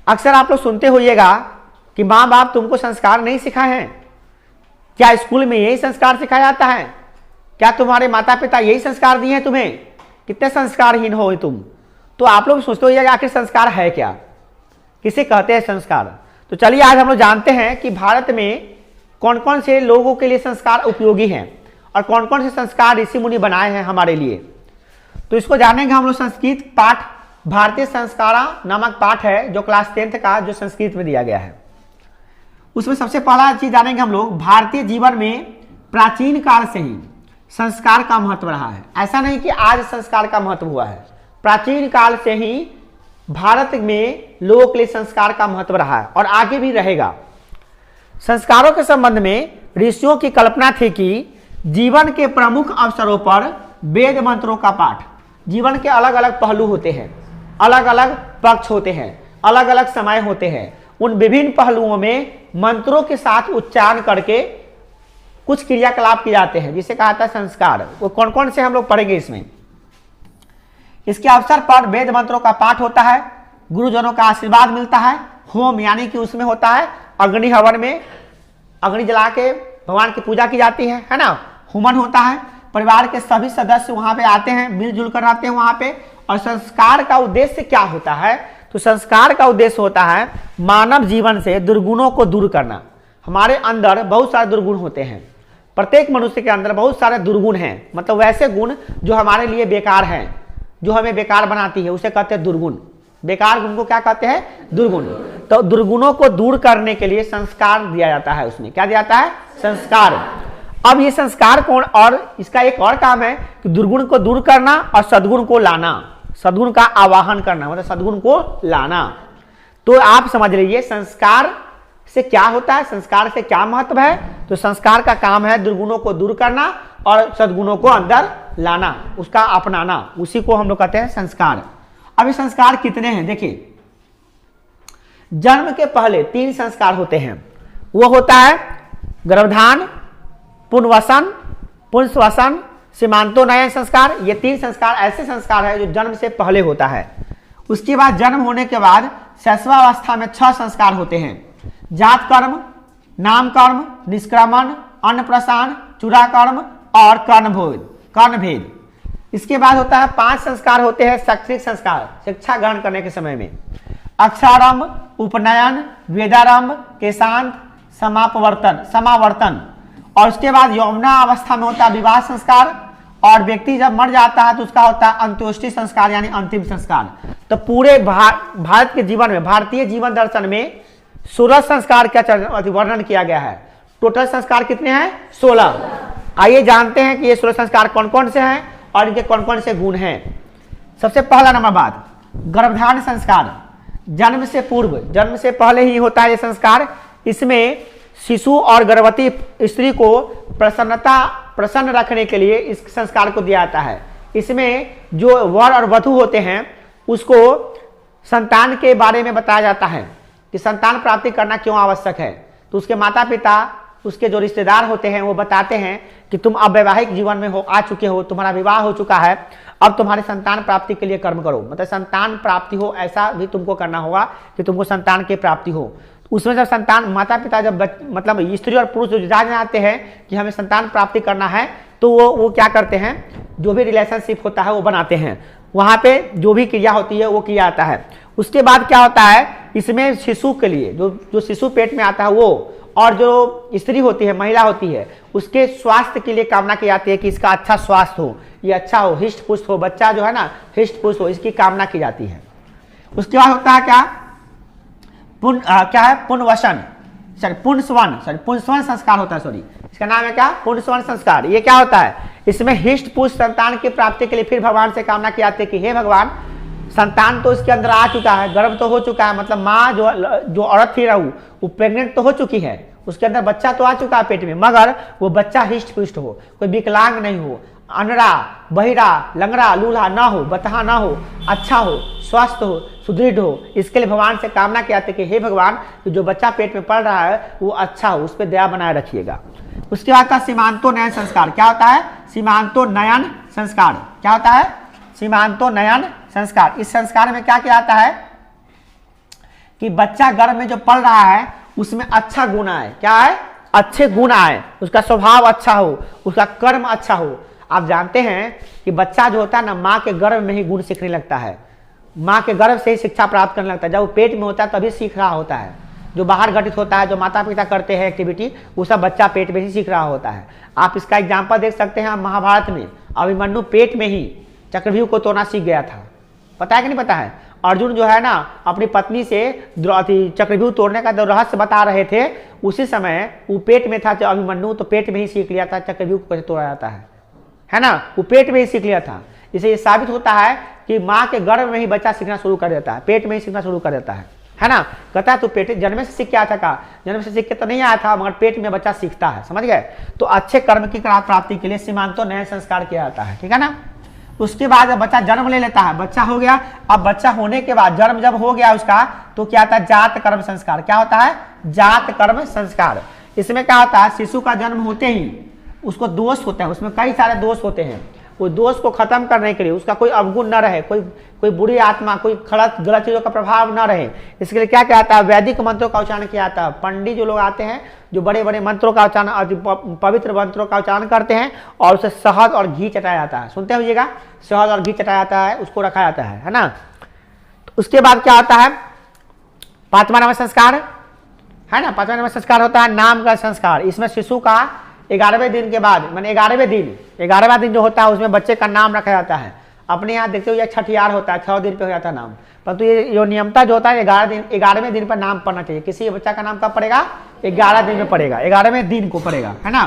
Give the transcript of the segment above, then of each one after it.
अक्सर आप लोग सुनते होइएगा कि माँ बाप तुमको संस्कार नहीं सिखाए हैं। क्या स्कूल में यही संस्कार सिखाया जाता है? क्या तुम्हारे माता पिता यही संस्कार दिए हैं तुम्हें? कितने संस्कारहीन हो तुम। तो आप लोग सोचते होइएगा आखिर संस्कार है क्या, किसे कहते हैं संस्कार। तो चलिए आज हम लोग जानते हैं कि भारत में कौन कौन से लोगों के लिए संस्कार उपयोगी हैं और कौन कौन से संस्कार ऋषि मुनि बनाए हैं हमारे लिए। तो इसको जानेंगे हम लोग। संस्कृत पाठ, भारतीय संस्कारा नामक पाठ है जो क्लास 10th का जो संस्कृत में दिया गया है। उसमें सबसे पहला चीज जानेंगे हम लोग, भारतीय जीवन में प्राचीन काल से ही संस्कार का महत्व रहा है। ऐसा नहीं कि आज संस्कार का महत्व हुआ है, प्राचीन काल से ही भारत में लोगों के लिए संस्कार का महत्व रहा है और आगे भी रहेगा। संस्कारों के संबंध में ऋषियों की कल्पना थी कि जीवन के प्रमुख अवसरों पर वेद मंत्रों का पाठ, जीवन के अलग अलग पहलू होते हैं, अलग अलग पक्ष होते हैं, अलग अलग समय होते हैं, उन विभिन्न पहलुओं में मंत्रों के साथ उच्चारण करके कुछ क्रियाकलाप किए जाते हैं जिसे कहा जाता है संस्कार। वो कौन कौन से हम लोग पढ़ेंगे इसमें। इसके अवसर पर वेद मंत्रों का पाठ होता है, गुरुजनों का आशीर्वाद मिलता है, होम यानी कि उसमें होता है अग्नि हवन में अग्नि जला के भगवान की पूजा की जाती है ना, हुमन होता है, परिवार के सभी सदस्य वहां पे आते हैं, मिलजुल कर आते हैं वहां पे। और संस्कार का उद्देश्य क्या होता है? तो संस्कार का उद्देश्य होता है मानव जीवन से दुर्गुणों को दूर करना। हमारे अंदर बहुत सारे दुर्गुण होते हैं, प्रत्येक मनुष्य के अंदर बहुत सारे दुर्गुण हैं, मतलब वैसे गुण जो हमारे लिए बेकार हैं, जो हमें बेकार बनाती है उसे कहते हैं दुर्गुण। बेकार गुण को क्या कहते हैं? दुर्गुण। तो दुर्गुणों को दूर करने के लिए संस्कार दिया जाता है। उसमें क्या दिया जाता है? संस्कार। अब ये संस्कार कौन, और इसका एक और काम है कि दुर्गुण को दूर करना और सद्गुण को लाना, सद्गुण का आवाहन करना, मतलब सद्गुण को लाना। तो आप समझ लीजिए संस्कार से क्या होता है, संस्कार से क्या महत्व है। तो संस्कार का काम है दुर्गुणों को दूर करना और सद्गुणों को अंदर लाना, उसका अपनाना, उसी को हम लोग कहते हैं संस्कार। अब ये संस्कार कितने हैं देखिए। जन्म के पहले 3 संस्कार होते हैं। वो होता है गर्भधान, पुनर्वसन, पुंसवसन, सीमांतोन्नयन संस्कार। ये 3 संस्कार ऐसे संस्कार है जो जन्म से पहले होता है। उसके बाद जन्म होने के बाद शैशवावस्था में 6 संस्कार होते हैं। जात कर्म, नाम कर्म, निष्क्रमण, अन्नप्रसान, चूड़ाकर्म और कर्णभेद। इसके बाद होता है 5 संस्कार होते हैं शैक्षणिक संस्कार, शिक्षा ग्रहण करने के समय में। अक्षरारंभ, उपनयन, वेदारंभ, केशांत, समावर्तन। और उसके बाद यौवना अवस्था में होता है विवाह संस्कार, और व्यक्ति जब मर जाता है तो उसका होता है अंत्योष्टि संस्कार यानी अंतिम संस्कार। तो पूरे भारत के जीवन में, भारतीय जीवन दर्शन में 16 संस्कार का वर्णन किया गया है। टोटल संस्कार कितने हैं? 16। आइए जानते हैं कि ये 16 संस्कार कौन कौन से हैं और इनके कौन कौन से गुण हैं। सबसे पहला नंबर बात, गर्भधारण संस्कार। जन्म से पूर्व, जन्म से पहले ही होता है ये संस्कार। इसमें शिशु और गर्भवती स्त्री को प्रसन्न रखने के लिए इस संस्कार को दिया जाता है। इसमें जो वर और वधू होते हैं उसको संतान के बारे में बताया जाता है कि संतान प्राप्ति करना क्यों आवश्यक है। तो उसके माता पिता, उसके जो रिश्तेदार होते हैं वो बताते हैं कि तुम अब वैवाहिक जीवन में आ चुके हो, तुम्हारा विवाह हो चुका है, अब तुम्हारे संतान प्राप्ति के लिए कर्म करो, मतलब संतान प्राप्ति हो ऐसा भी तुमको करना होगा कि तुमको संतान की प्राप्ति हो। उसमें जब संतान, माता पिता जब मतलब स्त्री और पुरुष जो जान आते हैं कि हमें संतान प्राप्ति करना है तो वो क्या करते हैं, जो भी रिलेशनशिप होता है वो बनाते हैं, वहाँ पे जो भी क्रिया होती है वो किया जाता है। उसके बाद क्या होता है, इसमें शिशु के लिए जो शिशु पेट में आता है वो, और जो स्त्री होती है, महिला होती है, उसके स्वास्थ्य के लिए कामना की जाती है कि इसका अच्छा स्वास्थ्य हो, ये अच्छा हो, हिष्ट पुष्ट हो, बच्चा जो है ना हिष्ट पुष्ट हो, इसकी कामना की जाती है। उसके बाद होता है क्या, पुंसवन संस्कार होता है, इसका नाम है क्या, पुंसवन संस्कार। ये क्या होता है, इसमें हिष्ट पुष्ट संतान की प्राप्ति के लिए फिर भगवान से कामना की जाती है कि हे भगवान, संतान तो इसके अंदर आ चुका है, गर्भ तो हो चुका है, मतलब माँ जो औरत थी रहू वो प्रेग्नेंट तो हो चुकी है, उसके अंदर बच्चा तो आ चुका है पेट में, मगर वो बच्चा हिष्ट पुष्ट हो, कोई विकलांग नहीं हो, अनड़ा, बहिरा, लंगड़ा, लूल्हा ना हो, बतहा ना हो, अच्छा हो, स्वस्थ हो, सुदृढ़ हो। इसके लिए भगवान से कामना किया था कि हे भगवान, जो बच्चा पेट में पड़ रहा है वो अच्छा हो, उस पर दया बनाए रखिएगा। उसके बाद सीमांतोन्नयन संस्कार। क्या होता है, सीमांतोन्नयन संस्कार। क्या होता है, सीमांतोन्नयन संस्कार। इस संस्कार में क्या किया जाता है कि बच्चा गर्भ में जो पल रहा है उसमें अच्छा गुण आए। क्या है? अच्छे गुण आए, उसका स्वभाव अच्छा हो, उसका कर्म अच्छा हो। आप जानते हैं कि बच्चा जो होता है ना, माँ के गर्भ में ही गुण सीखने लगता है, माँ के गर्भ से ही शिक्षा प्राप्त करने लगता है। जब वो पेट में होता है तभी सीख रहा होता है। जो बाहर घटित होता है, जो माता पिता करते हैं एक्टिविटी, वो सब बच्चा पेट में ही सीख रहा होता है। आप इसका एग्जाम्पल देख सकते हैं महाभारत में, अभिमन्यु पेट में ही चक्रव्यूह को तोड़ना सीख गया था। पता है कि नहीं पता है? अर्जुन जो है ना, अपनी पत्नी से चक्रव्यूह तोड़ने का जो रहस्य बता रहे थे, उसी समय वो पेट में था अभिमन्यु, तो पेट में ही सीख लिया था चक्रव्यूह को कैसे तोड़ा जाता है ना, वो पेट में ही सीख लिया था। इसे ये साबित होता है कि माँ के गर्भ में ही बच्चा सीखना शुरू कर देता है, पेट में ही सीखना शुरू कर देता है ना। कहता है तू पेट जन्म से सीख के आया था का? जन्म से सीख के तो नहीं आया था, मगर पेट में बच्चा सीखता है, समझ गए? तो अच्छे कर्म की प्राप्ति के लिए सीमांतों नए संस्कार किया जाता है, ठीक है ना। उसके बाद बच्चा जन्म ले लेता है, बच्चा हो गया। अब बच्चा होने के बाद जन्म जब हो गया उसका, तो क्या होता है? जात कर्म संस्कार। क्या होता है? जात कर्म संस्कार। इसमें क्या होता है? शिशु का जन्म होते ही उसको दोष होते हैं, उसमें कई सारे दोष होते हैं। वो दोष को खत्म करने के लिए, उसका कोई अवगुण न रहे, कोई बुरी आत्मा, कोई गलत चीजों का प्रभाव न रहे, इसके लिए क्या कहता है? वैदिक मंत्रों का उच्चारण किया जाता है। पंडित जो लोग आते हैं, जो बड़े बड़े मंत्रों का उच्चारण, पवित्र मंत्रों का उच्चारण करते हैं, और उसे शहद और घी चटाया जाता है। सुनते होइएगा, शहद और घी चटाया जाता है, उसको रखा जाता है ना। तो उसके बाद क्या होता है? 5वां नंबर संस्कार है ना, 5वां नंबर संस्कार होता है नाम का संस्कार। इसमें शिशु का 11वें दिन के बाद, मैंने 11वां दिन जो होता है उसमें बच्चे का नाम रखा जाता है। अपने यहाँ देखते हो यह छठियार होता है, 6 दिन पे हो जाता है नाम, परंतु ये जो नियमता जो होता है 11वें दिन पर नाम पढ़ना चाहिए। किसी बच्चा का नाम कब पड़ेगा? 11 दिन में पड़ेगा, 11वें दिन को पड़ेगा, है ना।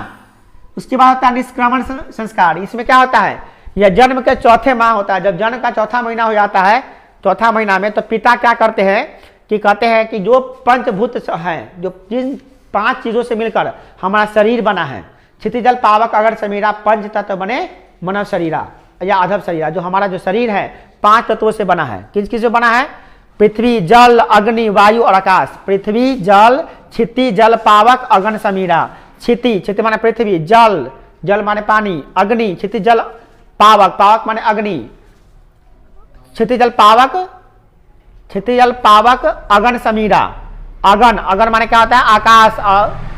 उसके बाद होता है निष्क्रमण संस्कार। इसमें क्या होता है? यह जन्म के चौथे माह होता है। जब जन्म का चौथा महीना हो जाता है, चौथा महीना में, तो पिता क्या करते हैं कि कहते हैं कि जो पंचभूत हैं, जो जिन 5 चीजों से मिलकर हमारा शरीर बना है, क्षितिजल पावक अगर समीरा, पंच तत्व बने मानव शरीरा या अधव शरीरा। जो हमारा जो शरीर है 5 तत्वों से बना है। किस किस से बना है? पृथ्वी, जल, अग्नि, वायु और आकाश। पृथ्वी, जल, क्षिति, जल, पावक, अगन, समीरा। क्षिति माने पृथ्वी, जल माने पानी, अग्नि, क्षिति, जल, पावक माने अग्नि, क्षिति, जल, पावक, अगन, समीरा। अगन माने क्या होता है? आकाश।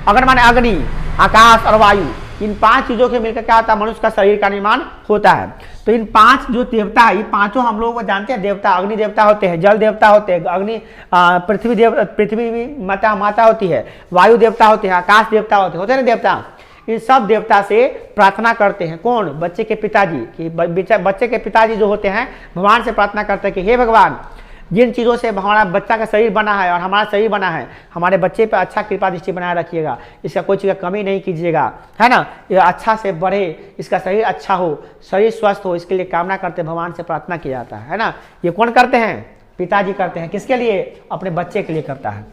अगन माने अग्नि, आकाश और वायु। इन 5 चीजों के मिलकर क्या होता है? मनुष्य का शरीर का निर्माण होता है। तो इन 5 जो देवता है, ये पांचों हम लोग जानते हैं देवता। अग्नि देवता होते हैं, जल देवता होते हैं, अग्नि पृथ्वी माता होती है, वायु देवता होते हैं, आकाश देवता होते हैं ना देवता। इन सब देवता से प्रार्थना करते हैं कौन? बच्चे के पिताजी। कि बच्चे के पिताजी जो होते हैं भगवान से प्रार्थना करते हैं कि हे भगवान, जिन चीज़ों से हमारा बच्चा का शरीर बना है और हमारा शरीर बना है, हमारे बच्चे पे अच्छा कृपा दृष्टि बनाए रखिएगा, इसका कोई चीज़ का कमी नहीं कीजिएगा, है ना। ये अच्छा से बढ़े, इसका शरीर अच्छा हो, शरीर स्वस्थ हो, इसके लिए कामना करते भगवान से प्रार्थना किया जाता है ना। ये कौन करते हैं? पिताजी करते हैं। किसके लिए? अपने बच्चे के लिए करता है।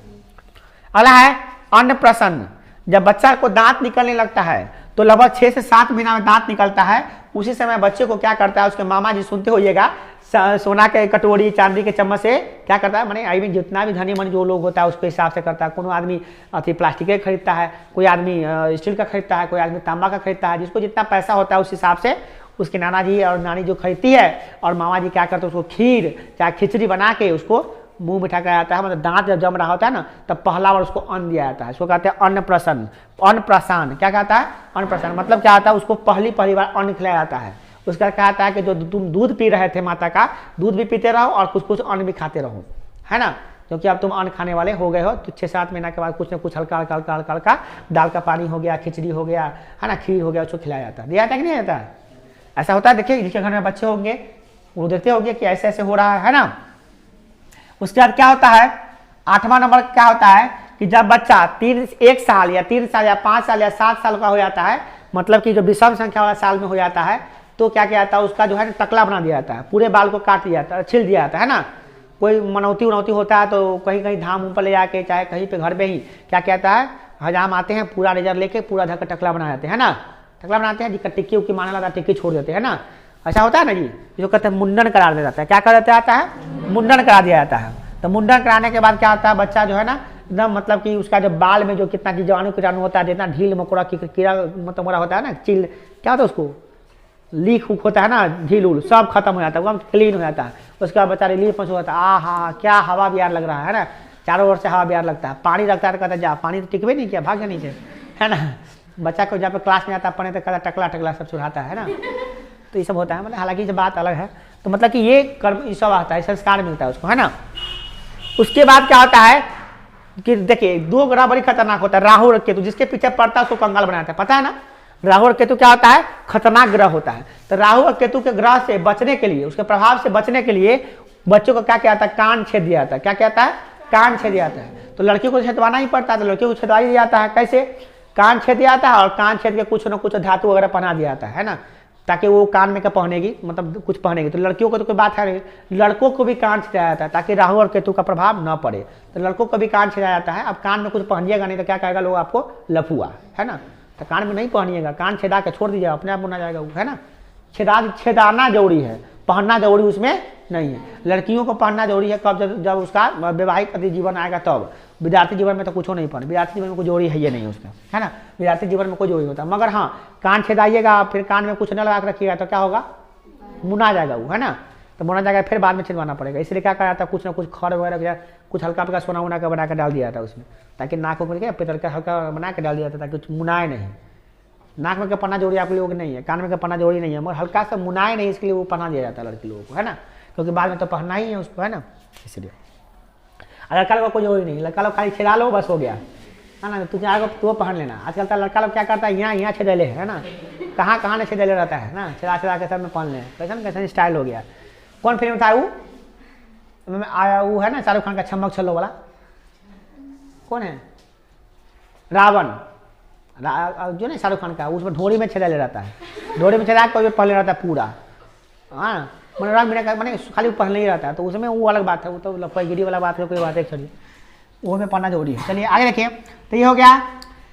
अगला है अन्नप्राशन। जब बच्चा को दांत निकलने लगता है, तो लगभग 6 से 7 महीना में दांत निकलता है, उसी समय बच्चे को क्या करता है? उसके मामा जी सुनते होइएगा, सोना के कटोरी, चांदी के चम्मच से क्या करता है? मैंने आई मीन जितना भी धनी मन जो लोग होता है उसके हिसाब से करता है। कोनो आदमी प्लास्टिक का खरीदता है, कोई आदमी स्टील का खरीदता है, कोई आदमी तांबा का खरीदता है। जिसको जितना पैसा होता है उस हिसाब से उसके नाना जी और नानी जो खरीदती है, और मामा जी क्या करते हैं? उसको खीर चाहे खिचड़ी बना के उसको मुंह में ठाका जाता है। मतलब दांत जब जम रहा होता है ना, तब पहला बार उसको अन्न दिया जाता है। इसको कहते हैं अन्नप्राशन। अन्नप्राशन क्या कहता है? अन्नप्राशन मतलब क्या आता है? उसको पहली बार अन्न खिलाया जाता है। उसका कहता है कि जो तुम दूध पी रहे थे माता का, दूध भी पीते रहो और कुछ अन्न भी खाते रहो, है ना। क्योंकि अब तुम अन्न खाने वाले हो गए हो, तो 6-7 महीना के बाद कुछ न कुछ हल्का दाल का पानी हो गया, खिचड़ी हो गया, है ना, खीर हो गया, उसको खिलाया जाता है। दिया जाता है कि नहीं जाता है? ऐसा होता है। देखिए जिसके घर में बच्चे होंगे वो देखते होंगे कि ऐसे ऐसे हो रहा है ना। उसके बाद क्या होता है? 8वां नंबर क्या होता है कि जब बच्चा 1 साल या 3 साल या 5 साल या 7 साल का हो जाता है, मतलब कि जो विषम संख्या वाला साल में हो जाता है, तो क्या किया जाता है? उसका जो है टकला बना दिया जाता है, पूरे बाल को काट दिया जाता है, छिल दिया जाता है ना। कोई मनौती उनौती होता है तो कहीं धाम पर ले जाके, चाहे कहीं पे घर पे ही क्या कहता है, हजाम आते हैं पूरा रेजर लेके पूरा धक्का टकला बना जाते हैं ना। टकला बनाते हैं जी, टिक्की उक्की मारने लगा, टिक्की छोड़ देते हैं ना। ऐसा होता है ना जी, जो कहते हैं मुंडन करा दिया जाता है। क्या कर दिया जाता है? मुंडन करा दिया जाता है। तो मुंडन कराने के बाद क्या होता है? बच्चा जो है ना एकदम मतलब कि उसका जो बाल में जो कितना कीटाणु होता है, जितना ढील मकोड़ा कीड़ा मतलब होता है ना, चिल क्या होता है उसको, लीक उक होता है ना, ढील उल सब खत्म हो जाता है, एकदम क्लीन हो जाता है। उसके बाद बच्चा रिलीफ महसूस होता है, हाँ क्या हवा भी यार लग रहा है ना, चारों ओर से हवा बिहार लगता है, पानी लगता है तो कहता है जा, पानी तो टिकवे नहीं किया, भाग जा नीचे, है ना। बच्चा को जब पे क्लास में आता है पढ़ने तो कहता टकला टकला सब चुराता है ना। तो ये सब होता है, मतलब हालांकि ये बात अलग है। तो मतलब कि ये कर्म ये सब आता है, संस्कार मिलता है उसको, है ना। उसके बाद क्या होता है कि देखिए 2 ग्रह बड़ी खतरनाक होता है, राहु और केतु। जिसके पीछे पड़ता है उसको कंगाल बनाता है, पता है ना। राहु और केतु क्या होता है, खतरनाक ग्रह होता है। तो राहु और केतु के ग्रह से बचने के लिए, उसके प्रभाव से बचने के लिए बच्चों को क्या कहता है, कान छेद दिया जाता है। क्या कहता है, कान छेद दिया जाता है। तो लड़कियों को छेदवाना ही पड़ता है, तो लड़कियों को छेदवा दिया जाता है। कैसे, कान छेद दिया जाता है और कान छेद के कुछ न कुछ धातु वगैरह पहना दिया जाता है ना, ताकि वो कान में क्या पहनेगी, मतलब कुछ पहनेगी। तो लड़कियों को तो कोई बात है, लड़कों को भी कान छेदा जाता है ताकि राहु और केतु का प्रभाव न पड़े। तो लड़कों को भी कान छेदा जाता है। अब कान में कुछ पहनिएगा नहीं तो क्या कहेगा लोग आपको, लफुआ, है ना। तो कान में नहीं पहनिएगा, कान छेदा के छोड़ दीजिएगा, अपने आप बुना जाएगा वो, है ना। छेदाना जरूरी है, पहनना जरूरी उसमें नहीं है। लड़कियों को पहनना जरूरी है कब, जब उसका वैवाहिक जीवन आएगा तब। विद्यार्थी जीवन में तो कुछ नहीं पहन, विद्यार्थी जीवन में कोई जोड़ी है ये नहीं उसका, है ना। विद्यार्थी जीवन में कोई जोड़ी होता है। मगर हाँ, कान छेदाइएगा फिर कान में कुछ न लगा के रखिएगा तो क्या होगा, मुना जाएगा वो, है ना। तो मुना जाएगा, फिर बाद में छिलवाना पड़ेगा। इसलिए क्या कहा जाता है, कुछ ना कुछ खड़ वगैरह कुछ हल्का हल्का सोना वोना का बना के डाल दिया जाता है उसमें, ताकि नाक में पितल का हल्का बना के डाल दिया जाता है ताकि मुनाए नहीं। नाक में का पन्ना जोड़ी आप लोगों को नहीं है, कान में का पन्ना जोड़ी नहीं है, मगर हल्का सा मुनाए नहीं, इसके लिए वो पहना दिया जाता है लड़की लोगों को, है ना। क्योंकि बाद में तो पहनना ही है उसको, है ना, इसलिए। लड़का लोग को कोई जोड़ी नहीं, लड़का लोग खाली छेदा लो बस हो गया, है ना। तुझे आगे तो पहन लेना। आजकल का लड़का लोग क्या करता है, यहाँ छेदेले है ना, कहाँ कहाँ ने छेदेले रहता है ना, छेदा के सब में पहन ले, कैसा स्टाइल हो गया। कौन फिल्म था वो आया, वो है ना शाहरुख खान का छमक छल्लो वाला, कौन है, रावण, जो ना शाहरुख खान का, उसमें ढोरी में छेदा ले रहता है, ढोरी में छेदा कोई पहले रहता है पूरा, हाँ। मनोरंग मीना का मैंने खाली पहले ही रहता है, तो उसमें वो अलग बात है, वो तो लपगिरी वाला बात है, कोई बात है छोड़िए, वो में पढ़ना जरूरी है। चलिए आगे देखिए। तो ये हो गया,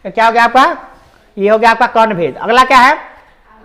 क्या हो गया आपका, ये हो गया आपका कर्णभेद। अगला क्या है,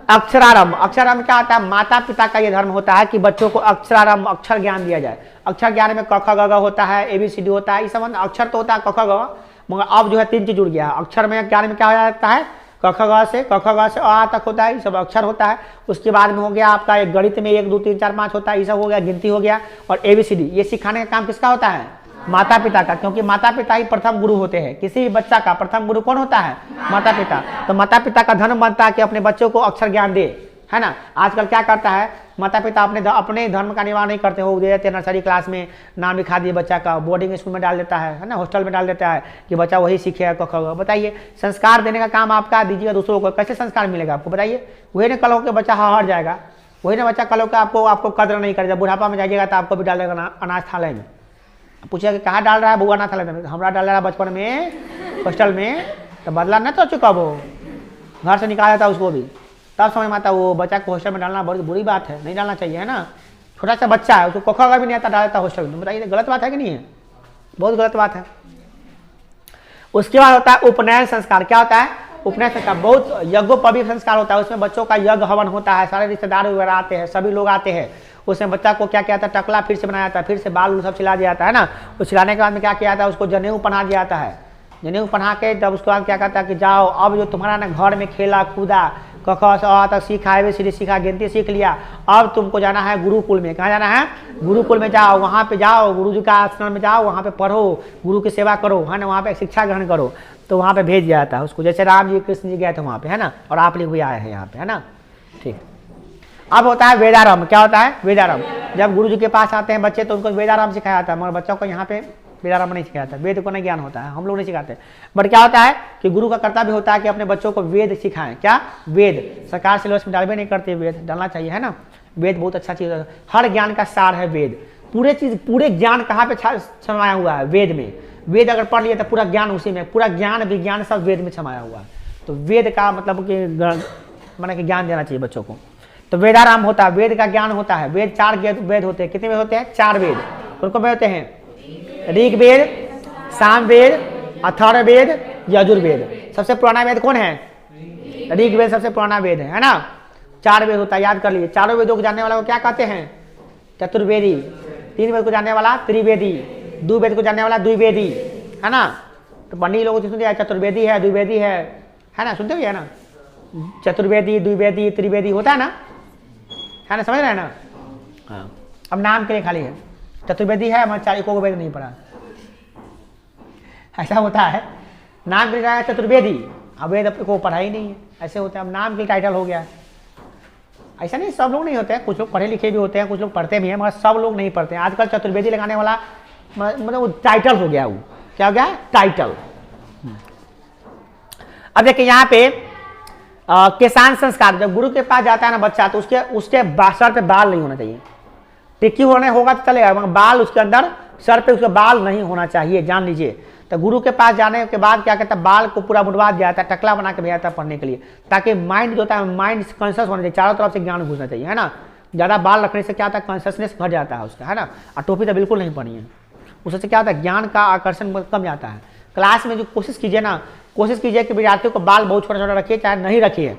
अक्षरारंभ। अक्षरारंभ क्या होता है, माता पिता का ये धर्म होता है कि बच्चों को अक्षरारंभ, अक्षर ज्ञान दिया जाए। अक्षर ज्ञान में क ख ग घ होता है, ABCD होता है, ये सब अक्षर तो होता है क ख ग, मगर अब जो है 3 चीज जुड़ गया है। अक्षर में ज्ञान में क्या हो जाता है, क ख ग से अ तक होता है, ये सब अक्षर होता है। उसके बाद में हो गया आपका एक गणित में 1 2 3 4 5 होता है, ये सब हो गया, गिनती हो गया। और ABCD ये सिखाने का काम किसका होता है, माता पिता का, क्योंकि माता पिता ही प्रथम गुरु होते हैं। किसी भी बच्चा का प्रथम गुरु कौन होता है, माता पिता। तो माता पिता का धर्म बनता है कि अपने बच्चों को अक्षर ज्ञान दे, है ना। आजकल क्या करता है माता पिता, अपने धर्म का निर्वाह नहीं करते हो, दे देते नर्सरी क्लास में नाम लिखा दिए बच्चा का, बोर्डिंग स्कूल में डाल देता है ना, हॉस्टल में डाल देता है कि बच्चा वही सीखे क ख। बताइए, संस्कार देने का काम आपका, दीजिएगा दूसरों को, कैसे संस्कार मिलेगा आपको, बताइए। वही ना कल हो के बच्चा हार जाएगा, वही ना बच्चा कल हो के आपको कदर नहीं करेगा, बुढ़ापा में जाइएगा तो आपको भी डाल देगा अनाज थाले में। पूछेगा कि कहाँ डाल रहा है बुआ, अनाज थाले में, हमारा डाल रहा है बचपन में हॉस्टल में, तो बदला नहीं तो चुका, वो घर से निकाला था उसको भी, तब समझ में आता वो बच्चा को हॉस्टल में डालना बड़ी बुरी बात है, नहीं डालना चाहिए, है ना। छोटा सा बच्चा है, उसको कोखा भी नहीं आता, डालता हॉस्टल में, बताइए गलत बात है कि नहीं है, बहुत गलत बात है। उसके बाद होता है उपनयन संस्कार। क्या होता है, उपनयन संस्कार बहुत यज्ञोपवीत संस्कार होता है। उसमें बच्चों का यज्ञ हवन होता है, सारे रिश्तेदार वगैरह आते हैं, सभी लोग आते हैं। उसमें बच्चा को क्या किया जाता है, टकला फिर से बनाया जाता है, फिर से बाल सब छिला दिया जाता है ना। उस छिलाने के बाद में क्या किया जाता है, उसको जनेऊ पहना दिया जाता है। जनेऊ पहना के तब उसके बाद क्या कहता है कि जाओ, अब जो तुम्हारा ना घर में खेला कूदा, क ख से अ तक सीखा, ABCD सीखा, गिनती सीख लिया, अब तुमको जाना है गुरुकुल में। कहाँ जाना है, गुरुकुल में जाओ, वहाँ पे जाओ, गुरु जी का आश्रम में जाओ, वहाँ पे पढ़ो, गुरु की सेवा करो, है ना, वहाँ पे शिक्षा ग्रहण करो। तो वहाँ पे भेज दिया जाता है उसको, जैसे राम जी कृष्ण जी गए थे वहाँ पे, है ना, और आप लोग भी आए हैं यहाँ पे, है ना, ठीक। अब होता है वेदारंभ। क्या होता है, वेदारंभ। जब गुरु जी के पास आते हैं बच्चे तो उनको वेदारंभ सिखाया जाता है, मगर बच्चों को यहाँ पे वेदारंभ नहीं सिखाया जाता, वेद को नहीं ज्ञान होता है, हम लोग नहीं सिखाते। बट क्या होता है कि गुरु का कर्तव्य होता है कि अपने बच्चों को वेद सिखाएं। क्या, वेद। सरकार सिलेबस में डालवे नहीं करती, वेद डालना चाहिए, है ना। वेद बहुत अच्छा चीज़ है, हर ज्ञान का सार है वेद। पूरे ज्ञान कहाँ पे समाया हुआ है, वेद में। वेद अगर पढ़ लिया तो पूरा ज्ञान उसी में, पूरा ज्ञान विज्ञान सब वेद में समाया हुआ है। तो वेद का मतलब कि माने कि ज्ञान देना चाहिए बच्चों को। तो वेदारंभ होता है, वेद का ज्ञान होता है। वेद 4 वेद होते हैं। कितने वेद होते हैं, 4 वेद। कौन वेद होते हैं, ऋग्वेद, सामवेद, अथर्ववेद, यजुर्वेद। सबसे पुराना वेद कौन है, ऋग्वेद सबसे पुराना वेद है ना। 4 वेद होता है, याद कर लिए। चारों वेदों को जानने वाला को क्या कहते हैं, चतुर्वेदी। 3 वेद को जानने वाला त्रिवेदी, 2 वेद को जानने वाला द्विवेदी, है ना। तो पंडित लोगों को सुनते हैं चतुर्वेदी है, द्विवेदी है ना, सुनते हुए है ना। चतुर्वेदी, द्विवेदी, त्रिवेदी होता है ना, समझ रहे हैं ना। हाँ, अब नाम के लिए खाली है, चतुर्वेदी है, हमारे 4 को वेद नहीं पढ़ा। ऐसा होता है। नाम के लिए चतुर्वेदी, अब वेद अपने को पढ़ा ही नहीं है, ऐसे होते हैं। अब नाम के लिए टाइटल हो गया है। ऐसा नहीं, सब लोग नहीं होते हैं, कुछ लोग पढ़े लिखे भी होते हैं, कुछ लोग पढ़ते भी हैं, मगर सब लोग नहीं पढ़ते हैं। आजकल चतुर्वेदी लगाने वाला मतलब वो टाइटल हो गया। वो क्या हो गया? टाइटल। अब देखिए यहाँ पे किसान संस्कार, जब गुरु के पास जाता है ना बच्चा, तो उसके सर पे बाल नहीं होना चाहिए। टिक्की होने होगा तो चलेगा, मगर बाल उसके अंदर सर पे उसका बाल नहीं होना चाहिए, जान लीजिए। तो गुरु के पास जाने के बाद क्या कहता है, बाल को पूरा मुड़वा दिया जाता है, टकला बना के भेजा जाता है पढ़ने के लिए, ताकि माइंड जो होता है माइंड कॉन्शियस होना चाहिए, चारों तरफ से ज्ञान घुसना चाहिए, है ना। ज़्यादा बाल रखने से क्या होता है, कॉन्शियसनेस घट जाता है उसका, है ना। और टोपी तो बिल्कुल नहीं पहनी है, उससे क्या होता है, ज्ञान का आकर्षण कम जाता है। क्लास में जो कोशिश कीजिए ना, कोशिश कीजिए कि विद्यार्थियों को बाल बहुत छोटा छोटा रखिए, चाहे नहीं रखिए।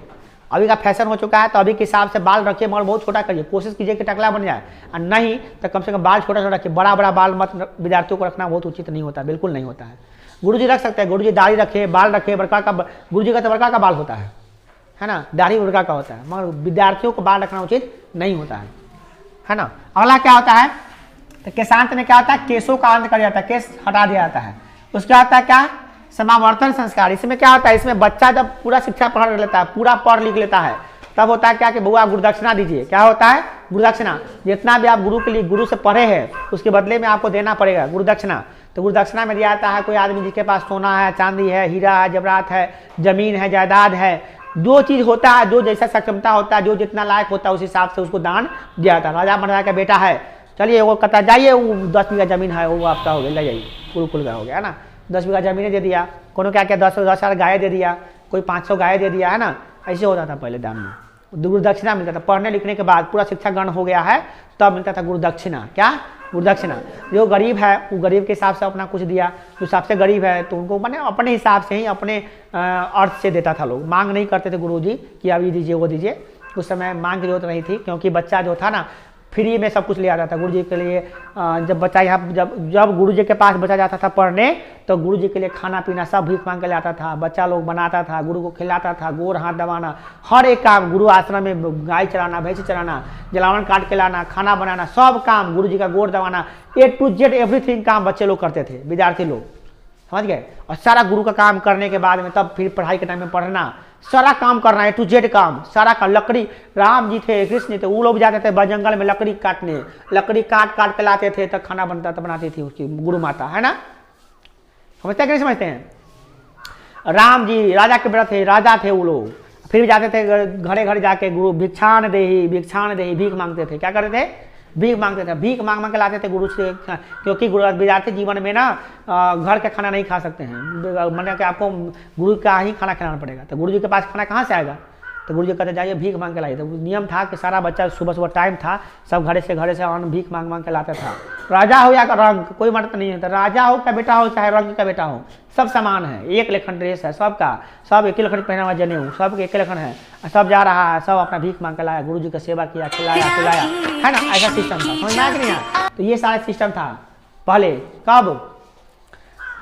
अभी का फैशन हो चुका है तो अभी के हिसाब से बाल रखिए, मगर बहुत छोटा करिए। कोशिश कीजिए कि टकला बन जाए, और नहीं तो कम से कम बाल छोटा छोटा रखिए। बड़ा बड़ा बाल मत विद्यार्थियों को रखना बहुत उचित नहीं होता, बिल्कुल नहीं होता है। गुरुजी रख सकते हैं, गुरुजी दाढ़ी रखे, बाल रखे, बड़का का गुरुजी का तो बड़का का बाल होता है ना, दाढ़ी बड़का का होता है, मगर विद्यार्थियों को बाल रखना उचित नहीं होता है ना। अगला क्या होता है, तो केशांत में क्या होता है, केशों का अंत कर जाता है, केश हटा दिया जाता है। उसके होता है क्या, समावर्तन संस्कार। इसमें क्या होता है, इसमें बच्चा जब पूरा शिक्षा पढ़ लेता है, पूरा पढ़ लिख लेता है, तब होता है क्या कि बउआ गुरुदक्षिणा दीजिए। क्या होता है, गुरुदक्षिणा। जितना भी आप गुरु के लिए, गुरु से पढ़े हैं, उसके बदले में आपको देना पड़ेगा गुरुदक्षिणा। तो गुरुदक्षिणा में दिया जाता है, कोई आदमी जिसके पास सोना है, चांदी है, हीरा है, जवरात है, जमीन है, जायदाद है, जो चीज होता है, जो जैसा सक्षमता होता है, जो जितना लायक होता है, उस हिसाब से उसको दान दिया जाता है। राजा महाराजा का बेटा है, चलिए वो कहता जाइए, वो 10 बीघा जमीन है, वो आपका हो गया, ले जाइए, कुल का हो गया, है ना। 10 बीघा जमीन दे दिया, कोनो क्या क्या 10,000 गाय दे दिया, कोई 500 गाय दे दिया, है ना। ऐसे होता था पहले दान में। गुरुदक्षिणा मिलता था, पढ़ने लिखने के बाद पूरा शिक्षा ग्रहण हो गया है तब मिलता था गुरुदक्षिणा। क्या, गुरुदक्षिणा। जो गरीब है वो गरीब के हिसाब से अपना कुछ दिया, जो सबसे गरीब है तो उनको मैंने अपने हिसाब से ही, अपने अर्थ से देता था। लोग मांग नहीं करते थे गुरुजी कि अब ये दीजिए वो दीजिए। उस समय मांग की जरूरत नहीं थी, क्योंकि बच्चा जो था ना फ्री में सब कुछ ले आता था गुरुजी के लिए। जब बच्चा यहाँ जब गुरुजी के पास बच्चा जाता था पढ़ने, तो गुरुजी के लिए खाना पीना सब भीख मांग के लाता था, बच्चा लोग बनाता था, गुरु को खिलाता था, गोर हाथ दबाना, हर एक काम, गुरु आश्रम में गाय चराना, भैंस चराना, जलावन काट के लाना, खाना बनाना, सब काम, गुरुजी का गोर दबाना, A to Z एवरीथिंग काम बच्चे लोग करते थे, विद्यार्थी लोग, समझ गए। और सारा गुरु का काम करने के बाद में तब फिर पढ़ाई के टाइम में पढ़ना, सारा काम करना, A to Z काम, सारा का लकड़ी, राम जी थे, कृष्ण थे, वो लोग जाते थे जंगल में लकड़ी काटने, लकड़ी काट काट के लाते थे, तब खाना बनता था, बनाती थी उसकी गुरु माता, है ना। समझते हैं कि नहीं समझते हैं। राम जी राजा के बेटा थे, राजा थे वो लोग, फिर भी जाते थे घरे घरे जाके गुरु भिक्षान देही भीख मांगते थे। क्या करते थे, भीख मांगते थे, भीख मांग मांग के लाते थे गुरु से, क्योंकि विद्यार्थी जीवन में ना घर का खाना नहीं खा सकते हैं, माने कि आपको गुरु का ही खाना खिलाना पड़ेगा। तो गुरु जी के पास खाना कहाँ से आएगा, तो गुरु जी कहते जाइए भीख मांग के लाइए। तो नियम था कि सारा बच्चा सुबह सुबह टाइम था, सब घरे से अन्न भीख मांग मांग के लाता था। राजा हो या रंग, कोई मर्द नहीं है, तो राजा हो का बेटा हो चाहे रंग का बेटा हो, सब समान है, एक लेखन ड्रेस है सबका, सब एक लेखन पहना हुआ जने हो, सब एक लेखन है, सब जा रहा है, सब अपना भीख मांग के लाया, गुरु जी का सेवा किया, खिलाया पिलाया, है ना। ऐसा सिस्टम था, समझ में आया कि नहीं आया। तो ये सारा सिस्टम था पहले, कब,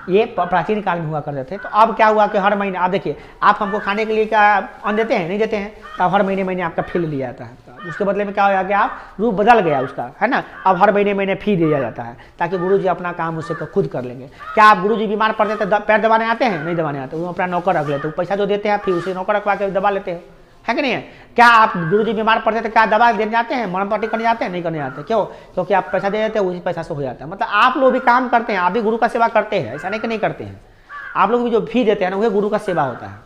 ये प्राचीन काल में हुआ करते थे। तो अब क्या हुआ कि हर महीने आप देखिए, आप हमको खाने के लिए क्या अन्न देते हैं, नहीं देते हैं, तो अब हर महीने महीने आपका फी लिया जाता है। तो उसके बदले में क्या होगा कि आप रूप बदल गया उसका, है ना। अब हर महीने महीने फी दिया जाता है, ताकि गुरुजी अपना काम उससे खुद कर लेंगे। क्या आप गुरुजी बीमार पड़ते तो पैर दबाने आते हैं, नहीं दबाने आते, वो अपना नौकर रख लेते, पैसा जो देते हैं फिर उसे नौकर रखवा के दबा लेते हैं, है कि नहीं है। क्या आप गुरुजी बीमार पड़ते थे, क्या दवा देने जाते हैं, मरम पट्टी करने जाते हैं, नहीं करने जाते, क्यों, क्योंकि आप पैसा दे देते हैं, उसी पैसा से हो जाता है। मतलब आप लोग भी काम करते हैं, आप भी गुरु का सेवा करते हैं, ऐसा नहीं कि नहीं करते हैं। आप लोग भी जो फी देते हैं ना, वही गुरु का सेवा होता है।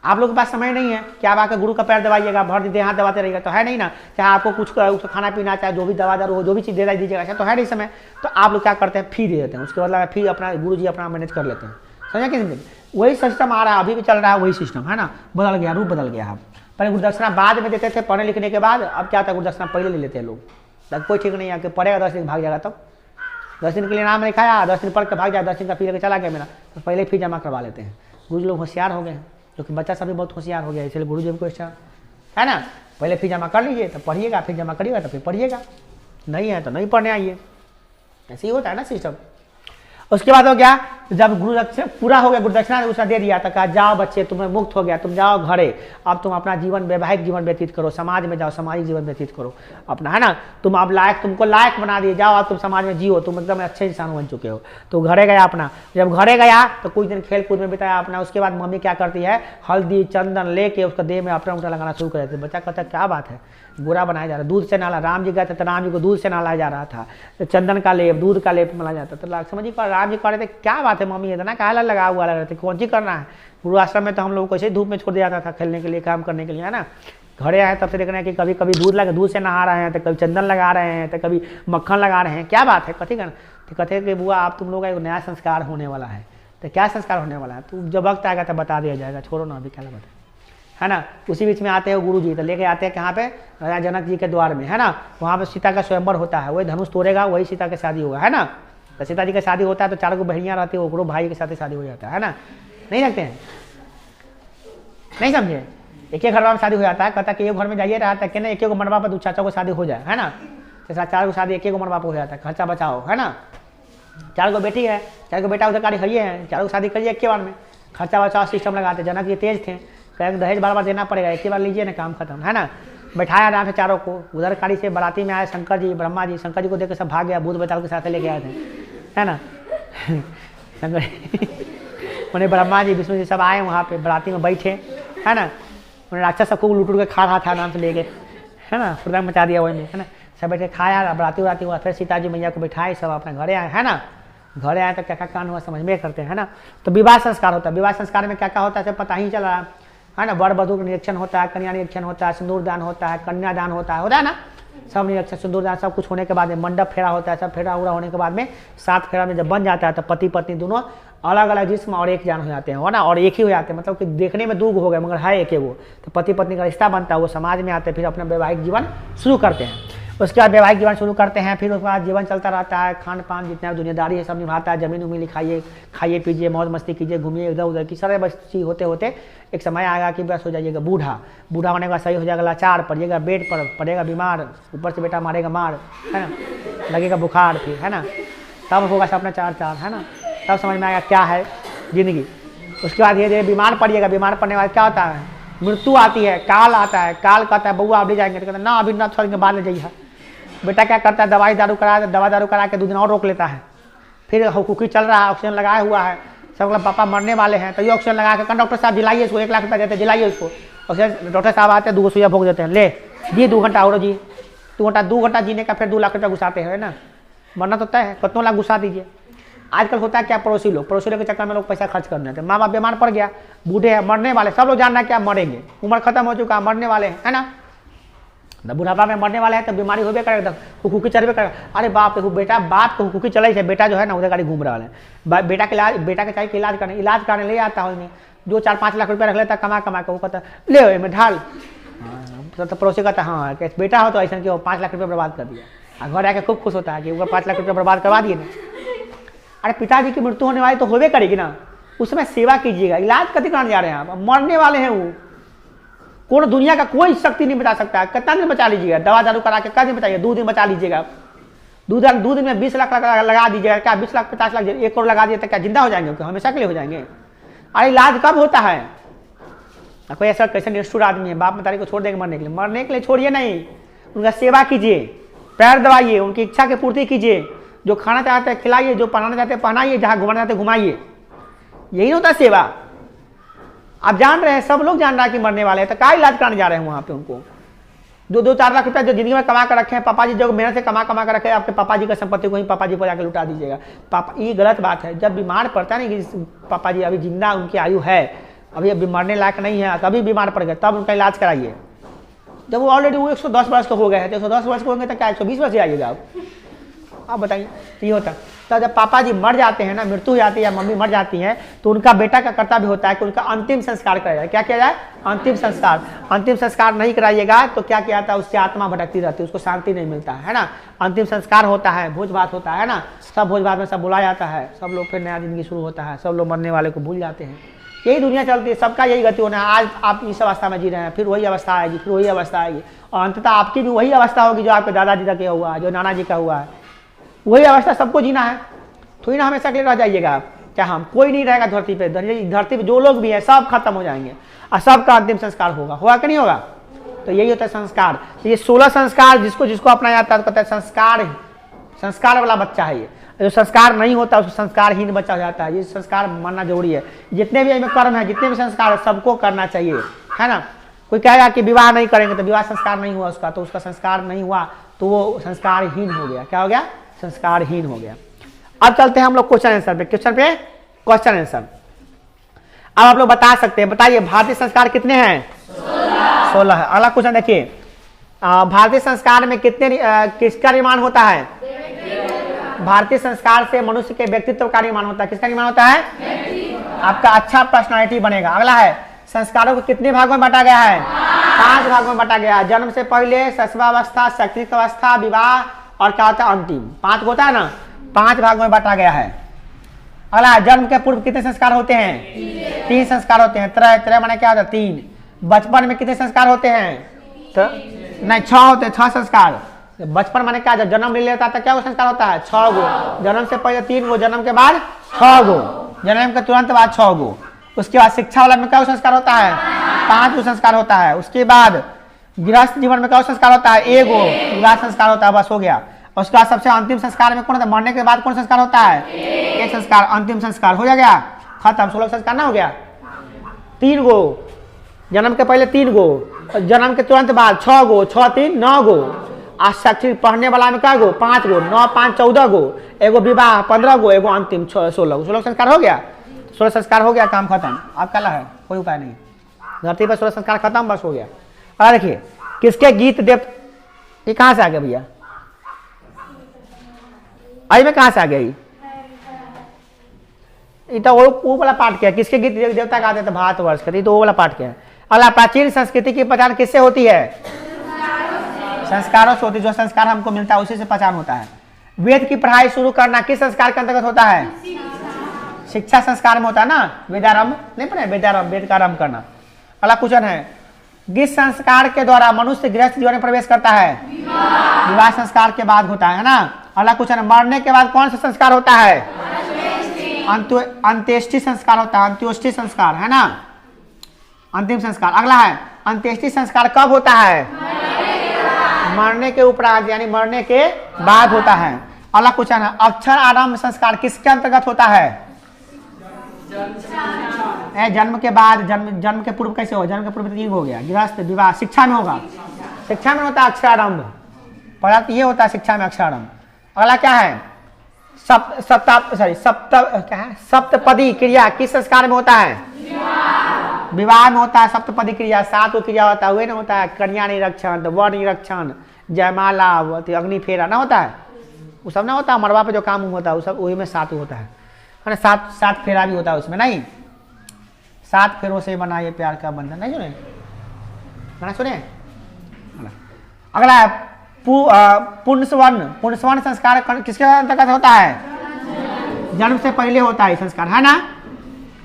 आप लोग के पास समय नहीं है कि आप आकर गुरु का पैर दबाइएगा, भर दे हाथ दबाते रहिएगा, तो है नहीं ना। चाहे आपको कुछ उसका खाना पीना, चाहे जो भी दवा दारू हो, जो भी चीज़ दे दीजिएगा, ऐसा तो है नहीं समय। तो आप लोग क्या करते हैं, फी दे देते हैं, उसके बाद फी अपना गुरु जी अपना मैनेज कर लेते हैं, समझा कि वही सिस्टम आ रहा है, अभी भी चल रहा है वही सिस्टम, है ना। बदल गया, रूप बदल गया। आप पहले गुरुदक्षिणा बाद में देते थे पढ़ने लिखने के बाद, अब क्या होता है गुरुदक्षिणा पहले ले लेते हैं लोग, तब कोई ठीक नहीं है कि पढ़ेगा 10 दिन भाग जाएगा, तब 10 दिन के लिए नाम लिखाया, 10 दिन पढ़ के भाग जाए, 10 दिन का फी लेकर चला गया मेरा, तो पहले फी जमा करवा लेते हैं। गुरु लोग होशियार हो गए, क्योंकि बच्चा सब भी बहुत होशियार हो गया, इसलिए गुरु जी को अच्छा, है ना। पहले फी जमा कर लीजिए, तब पढ़िएगा, फिर जमा करिएगा तो फिर पढ़िएगा, नहीं है तो नहीं पढ़ने आइए, ऐसे ही होता है ना सिस्टम। उसके बाद हो गया जब गुरु दक्षिणा पूरा हो गया, गुरु दक्षिणा उसने दे दिया, तो कहा जाओ बच्चे तुम्हें मुक्त हो गया, तुम जाओ घरे, अब तुम अपना जीवन वैवाहिक जीवन व्यतीत करो, समाज में जाओ सामाजिक जीवन व्यतीत करो अपना, है ना। तुम अब लायक, तुमको लायक बना दिए, जाओ अब तुम समाज में जियो, तुम एकदम अच्छे इंसान बन चुके हो। तो घरे गया अपना, जब घरे गया तो कुछ दिन खेल कूद में बिताया अपना। उसके बाद मम्मी क्या करती है, हल्दी चंदन लेके उसका देह में अपना उल्टा लगाना शुरू कर देते। बच्चा कहता है क्या बात है, बुरा बनाया जा रहा है, दूध से नाला, राम जी गए थे तो राम जी को दूध से नहलाया जा रहा था, तो चंदन का लेप, दूध का लेप मिलाया जाता। तो समझिए राम जी कह रहे थे क्या बात है मम्मी, इतना काला लगा हुआ लग रहे थे, कौन सी करना है। गुरु आश्रम में तो हम लोग को ऐसे धूप में छोड़ दिया जाता था खेलने के लिए, काम करने के लिए, है ना। घरे आए तब से देख रहे हैं कि कभी कभी दूध लगा, दूध से नहा रहे हैं, तो कभी चंदन लगा रहे हैं, तो कभी मक्खन लगा रहे हैं, क्या बात है, कथी करना। तो कहते कि बुआ आप तुम लोग का एक नया संस्कार होने वाला है। तो क्या संस्कार होने वाला है, तो जब वक्त आएगा तो बता दिया जाएगा, छोड़ो ना अभी क्या बता, है ना। उसी बीच में आते हैं गुरु जी, तो लेके आते हैं कहाँ पे, राजा जनक जी के द्वार में, है ना। वहाँ पे सीता का स्वयंवर होता है, वही धनुष तोड़ेगा वही सीता की शादी होगा, है ना। तो सीता जी का शादी होता है तो 4 बहनियाँ रहती है, वो भाई के साथ शादी हो जाता है ना, नहीं रखते हैं, नहीं समझे। एक घर में शादी हो जाता है, कहता कि एक घर में जाइए रहा था कि ना, एक मरबा पर 2 चाचा को शादी हो जाए, है ना। जैसा 4 को शादी एक मरबा पर हो जाता है, खर्चा बचाओ, है ना। 4 को बेटी है, 4 को बेटा उधर कारी है, 4 को शादी करिए एक बार में, खर्चा बचाओ सिस्टम लगाते। जनक जी तेज थे, कहें दहेज बार बार देना पड़ेगा, एक बार लीजिए ना काम खत्म, है ना। बैठाया आराम से 4 को, उधर कारी से बराती में आए शंकर जी ब्रह्मा जी, शंकर जी को देख सब भाग गया, भूत बचाव के साथ लेके आए थे, है ना। शंकर उन्हें ब्रह्मा जी विष्णु जी सब आए वहाँ पे बराती में बैठे, है ना। उन्हें राक्षस सबको लूट के खा रहा था आराम से लेके, है ना, खुदा मचा दिया वही में, है ना। सब बैठे खाया, बराती उराती हुआ, फिर सीता जी मैया को बैठाए, सब अपने घरे आए, है ना। घरे आए तो क्या क्या कान हुआ समझ में करते हैं, है ना। तो विवाह संस्कार होता है, विवाह संस्कार में क्या क्या होता है सब पता ही चल रहा है ना। वर वधू का निरीक्षण होता है, कन्या निरीक्षण होता है, सिंदूर दान होता है, कन्यादान होता है ना। सब निरीक्षण सिंदूर दान सब कुछ होने के बाद में मंडप फेरा होता है, सब फेरा उड़ा होने के बाद में 7 फेरा में जब बन जाता है तो पति पत्नी दोनों अलग अलग जिस्म और एक जान हो जाते हैं, हो ना, और एक ही हो जाते हैं, मतलब कि देखने में 2 हो गए मगर है एक है वो। तो पति पत्नी का रिश्ता बनता है, वो समाज में आते हैं, फिर अपना वैवाहिक जीवन शुरू करते हैं। उसके बाद वैवाहिक जीवन शुरू करते हैं, फिर उसके बाद जीवन चलता रहता है, खान पान जितना दुनियादारी है सब निभाता है, जमीन उमीन लिखाइए, खाइए पीजिए, मौज मस्ती कीजिए, घूमिए इधर उधर की सारे बच्ची होते होते एक समय आएगा कि बस हो जाइएगा बूढ़ा, बूढ़ा होने के बाद सही हो जाएगा, लाचार पड़िएगा, बेड पर पड़ेगा बीमार, ऊपर से बेटा मारेगा मार, है ना, लगेगा बुखार फिर, है ना। तब होगा सपना 4 है ना, तब समझ में आएगा क्या है जिंदगी। उसके बाद धीरे धीरे बीमार पड़िएगा, बीमार पड़ने के बाद क्या होता है, मृत्यु आती है, काल आता है, काल कहता है बउआ अभी जाएंगे, तो कहता है ना अभी ना छोड़ेंगे बाद में जाइए। बेटा क्या करता है, दवा दारू करा के 2 दिन और रोक लेता है, फिर हुक्की चल रहा है, ऑक्सीजन लगाया हुआ है, सब लोग पापा मरने वाले हैं, तो ये ऑक्सीजन लगा के डॉक्टर साहब जिलाइए इसको, 1 लाख रुपया देते, जिलाइए उसको। ऑक्सीजन डॉक्टर साहब आते हैं, 2 सुइया भोग देते हैं, ले जी 2 घंटा और जी 2 घंटा जीने का, फिर 2 लाख रुपया घुसाते हैं ना, मरना तो तय है, कितनों लाख घुसा दीजिए। आजकल होता है क्या, पड़ोसी लोग के चक्कर में लोग पैसा खर्च करने थे, माँ बाप बीमार पड़ गया, बूढ़े हैं, मरने वाले, सब लोग जानना क्या मरेंगे, उम्र खत्म हो चुका, मरने वाले हैं, है ना। बुढ़ापा में मरने वाले हैं तो बीमारी होबे करेगा, हुक्की चढ़बे करेगा। अरे बाप रे, बेटा बाप को हुक्की चले, बेटा जो है ना उधर गाड़ी घूम रहा है, बेटा के चाहिए कि इलाज करने ले आता है, जो 4-5 लाख रुपया रख लेता कमा के, वो कहता ले में ढाल, तो पड़ोसी कहता हाँ बेटा हो तो ऐसा कि 5 लाख रुपया बर्बाद कर दिया, घर आके खूब खुश होता है कि ऊपर 5 लाख रुपया बर्बाद करवा दिए ना। अरे पिताजी की मृत्यु होने वाली तो होबे करेगी ना, उसमें सेवा कीजिएगा, इलाज कभी कराने जा रहे हैं आप, मरने वाले हैं वो, कौन दुनिया का कोई शक्ति नहीं बचा सकता है। कितना दिन बचा लीजिएगा, दवा दारू करा के क्या दिन बचाइए, 2 दिन बचा लीजिएगा, 2 दिन में 20 लाख लगा दीजिएगा, क्या 20 लाख 50 लाख 1 करोड़ लगा दिए तो क्या जिंदा हो जाएंगे, हमेशा के लिए हो जाएंगे। अरे इलाज कब होता है, कोई ऐसा कैसे निष्ठुर आदमी है, बाप मतारी को छोड़ देंगे मरने के लिए, मरने के लिए छोड़िए नहीं, उनका सेवा कीजिए, पैर दबाइए, उनकी इच्छा की पूर्ति कीजिए, जो खाना चाहते हैं खिलाइए, जो पहनाना चाहते हैं पहनाइए, जहाँ घुमाना चाहते हैं घुमाइए, यही होता है सेवा। आप जान रहे हैं, सब लोग जान रहा है कि मरने वाले हैं, तो क्या इलाज कराने जा रहे हैं वहाँ पे उनको। 2-4 लाख रुपया जो जिंदगी में कमा कर रखे हैं, पापा जी जो मेहनत से कमा कर रखे हैं, आपके पापा जी का संपत्ति को ही पापा जी को जाकर लुटा दीजिएगा। पापा ये गलत बात है, जब बीमार पड़ता है ना कि पापा जी अभी जिंदा उनकी आयु है, अभी मरने लायक नहीं है, कभी बीमार पड़ गए तब उनका इलाज कराइए। जब वो ऑलरेडी वो 110 वर्ष के हो गए हैं, तो 110 वर्ष के होंगे तो क्या 120 वर्ष आइएगा आप बताइए, तो ये होता। तो जब पापा जी मर जाते हैं ना, मृत्यु हो जाती है या मम्मी मर जाती है, तो उनका बेटा का कर्तव्य होता है कि उनका अंतिम संस्कार कराया जाए। क्या किया जाए, अंतिम संस्कार। अंतिम संस्कार नहीं कराइएगा तो क्या किया जाता है, उससे आत्मा भटकती रहती है, उसको शांति नहीं मिलता है ना। अंतिम संस्कार होता है, भोज भात होता है ना, सब भोज भात में सब बुलाया जाता है, सब लोग फिर नया जिंदगी शुरू होता है, सब लोग मरने वाले को भूल जाते हैं। यही दुनिया चलती है, सबका यही गति होना है। आज आप इस अवस्था में जी रहे हैं, फिर वही अवस्था आएगी, फिर वही अवस्था आएगी, और अंततः आपकी भी वही अवस्था होगी जो आपके दादाजी का हुआ है, जो नाना जी का हुआ है, वही अवस्था सबको जीना है। थोड़ी ना हमेशा के लिए रह जाइएगा आप, क्या हम, कोई नहीं रहेगा धरती पे। धरती पे जो लोग भी है सब खत्म हो जाएंगे और सबका अंतिम संस्कार होगा कि नहीं होगा। तो यही होता है संस्कार। तो ये 16 संस्कार जिसको जिसको अपनाया जाता है तो कहता है संस्कार वाला बच्चा है ये। जो संस्कार नहीं होता उसको संस्कारहीन बच्चा हो जाता है। ये संस्कार मानना जरूरी है। जितने भी इसमें कर्म है, जितने भी संस्कार है, सबको करना चाहिए, है ना। कोई कहेगा कि विवाह नहीं करेंगे तो विवाह संस्कार नहीं हुआ उसका, तो उसका संस्कार नहीं हुआ तो वो संस्कारहीन हो गया। क्या हो गया? संस्कारहीन हो गया। अब चलते हैं हम लोग क्वेश्चन आंसर पे। क्वेश्चन आंसर अब आप लोग बता सकते हैं। बताइए भारतीय संस्कार कितने हैं? 16 है। अगला क्वेश्चन देखिए, भारतीय संस्कार में किसका निर्माण होता है? भारतीय संस्कार से मनुष्य के व्यक्तित्व का निर्माण होता है। किसका निर्माण होता है? आपका अच्छा पर्सनालिटी बनेगा। अगला है, संस्कारों को कितने भागों में बांटा गया है? 5 भागों में बांटा गया है। जन्म से पहले, शैशवावस्था, शैक्षणिक अवस्था, विवाह और क्या होता है? अंतिम। 5 होता है ना, 5 भागों में बांटा गया है। अगला, जन्म के पूर्व कितने संस्कार होते हैं? 3 संस्कार होते हैं। त्रय माने क्या होता है? 3। बचपन में कितने संस्कार होते हैं? नहीं, 6 होते हैं। 6 संस्कार। बचपन माने क्या? जब जन्म ले लेता है क्या संस्कार होता है? 6 गो। जन्म से पहले 3 गो, जन्म के बाद 6 गो, जन्म के तुरंत बाद 6 गो। उसके बाद शिक्षा वाला में क्या संस्कार होता है? 5 गो संस्कार होता है। उसके बाद गृहस्थ जीवन में क्या संस्कार होता है? 1 गो विवाह संस्कार होता है। बस हो गया। उसके बाद सबसे अंतिम संस्कार में कौन होता है? मरने के बाद कौन संस्कार होता है? 1 संस्कार, अंतिम संस्कार। हो गया, खत्म। 16 संस्कार ना हो गया। 3 गो जन्म के पहले, 3 गो जन्म के तुरंत बाद 6 गो, 6 3 9 गो। आ शैक्षणिक पढ़ने वाला में क्या गो? 5 गो। 9 5 14 गो। एगो विवाह 15 गो, एगो अंतिम 16 संस्कार हो गया। 16 संस्कार हो गया, काम खत्म। अब क्या है? कोई उपाय नहीं। धरती पर 16 संस्कार खत्म, बस हो गया। और देखिए, किसके गीत देव, ये कहां से आ गया भैया? आई में कहां से आ गई? तो वो वाला पाठ क्या है? किसके गीत देवता गाते थे भारतवर्ष के? तो वो वाला पाठ क्या है? अगला, प्राचीन संस्कृति की पहचान किससे होती है? संस्कारों से होती है। जो संस्कार हमको मिलता है उसी से पहचान होता है। वेद की पढ़ाई शुरू करना किस संस्कार के अंतर्गत होता है? शिक्षा संस्कार में होता है ना। वेदारंभ नहीं पढ़े? वेदारंभ, वेद का आरंभ करना। अगला क्वेश्चन है, किस संस्कार के द्वारा मनुष्य गृहस्थ जीवन में प्रवेश करता है? विवाह संस्कार के बाद होता है ना। अगला क्वेश्चन है, मरने के बाद कौन सा संस्कार होता है? अंत्येष्टि संस्कार होता है। अंत्योष्टि संस्कार, है ना, अंतिम संस्कार। अगला है, अंत्येष्टि संस्कार कब होता है? मरने के उपरांत, यानी मरने के बाद होता है। अगला क्वेश्चन है, अक्षर आरंभ संस्कार किसके अंतर्गत होता है? जन्म के बाद। जन्म के पूर्व कैसे हो? जन्म के पूर्व 3 हो गया। गृहस्थ, विवाह, शिक्षा में होगा। शिक्षा में होता है अक्षरारंभ। पहला तो ये होता है शिक्षा में अक्षरारंभ। अगला क्या है? सप्तपदी क्रिया किस संस्कार में होता है? विवाह में होता है सप्तपदी क्रिया। 7 क्रिया होता है, वे ना होता है कन्या निरक्षण, वर निरक्षण, जयमाला, अग्नि फेरा ना होता है, वो सब ना होता है। मरवा पे जो काम होता है वो सब वही में 7 होता है ना। 7 फेरा भी होता है उसमें, नहीं? 7 फेरों से बना ये प्यार का बंधन, नहीं सुने? गाना सुने? अगला है पुण्यस्वर्ण संस्कार किसके अंतर्गत होता है? जन्म से पहले होता है संस्कार, है ना।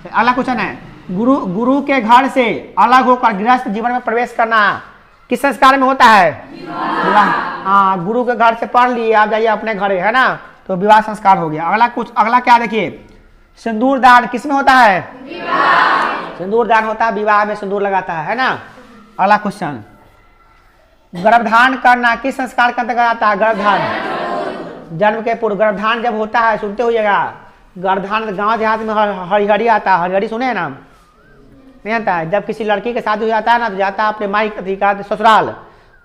अगला क्वेश्चन है, गुरु के घर से अलग होकर गृहस्थ जीवन में प्रवेश करना किस संस्कार में होता है? विवाह। हाँ, गुरु के घर से पढ़ लिए, आप जाइए अपने घर, है ना, तो विवाह संस्कार हो गया। अगला क्या देखिए, सिंदूर दान किस में होता है? सिंदूर दान होता है विवाह में, सिंदूर लगाता है ना। अगला क्वेश्चन, गर्भधान करना किस संस्कार के अंतर्गत आता है? गर्भधान जन्म के पूर्व। गर्भधान जब होता है, सुनते होइएगा, गर्भधान गांव देहात में हरिहरी आता है। हरिहरी सुने हैं नाम? नहीं आता है। जब किसी लड़की के शादी हो जाता है ना, तो जाता है अपने माई का ससुराल।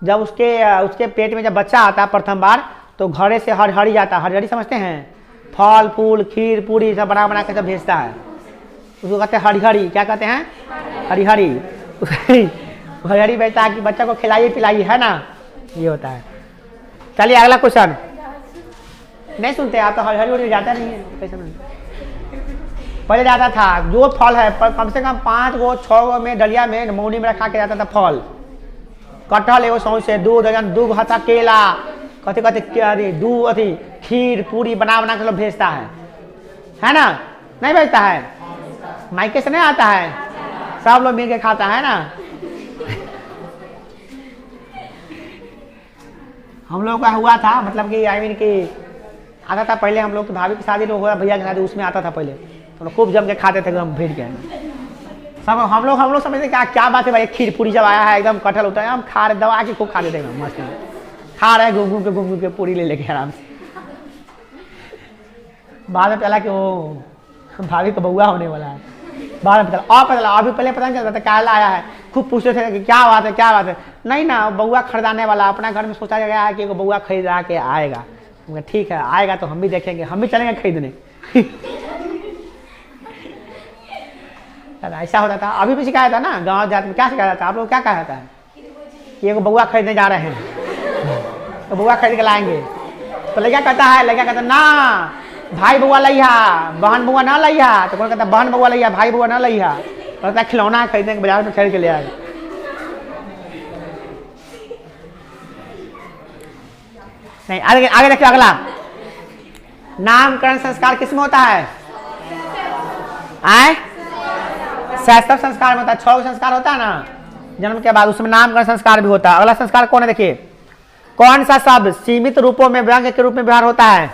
जब उसके पेट में जब बच्चा आता है प्रथम बार, तो घरे से हरिहरी जाता है। हरिहरी समझते हैं? फल फूल खीर पूरी सब बना के सब भेजता है, उसको कहते हैं हरिहरी। क्या कहते हैं? हरिहरी। हरिहरी भेजता है कि बच्चा को खिलाइए पिलाइए, है ना, ये होता है। चलिए अगला क्वेश्चन। नहीं सुनते आप तो? हरिहरी जाता नहीं है, कैसे नहीं? पहले जाता था, जो फल है कम से कम 5 गो 6 गो में डलिया में मौनी में रखा के जाता था फल। कटहल एगो सौ से 2 दर्जन, 2 हथा केला, कथी दूध, अथी खीर पूरी बना के लोग भेजता है ना। नहीं भेजता है? मायके से नहीं आता है, सब लोग मिल के खाता है ना। हम लोग का हुआ था, मतलब कि कि आता था पहले हम लोग तो भाभी की शादी लोग हुआ, भैया की शादी, उसमें आता था पहले। तो खूब जम के खाते थे एकदम भीड़ के। सब हम लोग समझते क्या बात है भाई, खीर पूरी जब आया है एकदम कटहल होता है, हम खा रहे दबा के खूब खा लेते हैं मस्त खा रहे घूम घूम के पूरी ले लेके आराम से। बाद में पहला कि वो भाभी का बउआ होने वाला है, बाद में पता अभी पहले पता नहीं चलता था क्या आया है, खूब पूछते थे कि क्या बात है नहीं ना बउआ खरीदाने वाला, अपना घर में सोचा गया है कि बउआ खरीदा के आएगा। ठीक है आएगा तो हम भी देखेंगे, हम भी चलेंगे खरीदने। ऐसा होता था। अभी भी सिखाया था ना गाँव जात में, क्या सिखाया था आप लोग, क्या कहा था कि एगो बउआ खरीदने जा रहे हैं तो बउआ खरीद के लाएंगे, तो लड़का कहता ना भाई बउआ लइहा, बहन बउआ ना लइहा, तो कौन कहता बहन बउआ लइहा भाई बउआ ना लइहा, कहता खिलौना खरीदने के बाजार में खरीद के ले आएगा। नहीं आगे देखिए अगला, नामकरण संस्कार किसमें होता है? शैशव संस्कार में होता है। 6 संस्कार होता है ना जन्म के बाद, उसमें नामकरण संस्कार भी होता है। अगला संस्कार कौन है देखिए, कौन सा शब्द सीमित रूपों में व्यंग्य के रूप में व्यवहार होता है?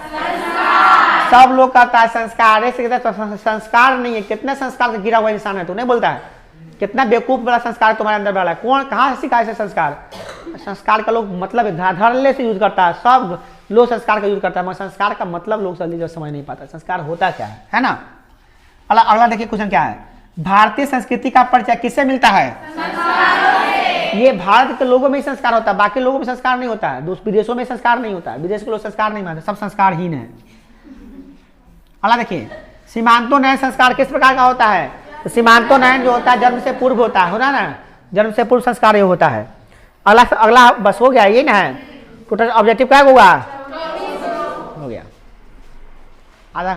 सब लोग कहता है संस्कार, ऐसे कहता है संस्कार नहीं है। कितने संस्कार का गिरा हुआ इंसान है, तू नहीं बोलता है? कितना बेवकूफ वाला संस्कार तुम्हारे अंदर वाला है? कौन कहाँ से सिखाया संस्कार? संस्कार का लोग मतलब धड़ल्ले से यूज करता है, सब लोग संस्कार का यूज करता है, मगर संस्कार का मतलब लोग जल्दी समझ नहीं पाता संस्कार होता क्या है ना। अगला देखिए क्वेश्चन क्या है, भारतीय संस्कृति का परिचय किससे मिलता है? ये भारत के लोगों में ही संस्कार होता है, बाकी लोगों में संस्कार नहीं होता है। विदेशों में संस्कार नहीं होता है, विदेश के लोग संस्कार नहीं मानते, सब संस्कारहीन है। अगला देखिए, सीमांतोन्नयन संस्कार किस प्रकार का होता है? तो सीमांतोन्नयन जो होता है जन्म से पूर्व होता है ना, जन्म से पूर्व संस्कार ये होता है। अगला बस हो गया, ये ना है टोटल ऑब्जेक्टिव क्या हुआ?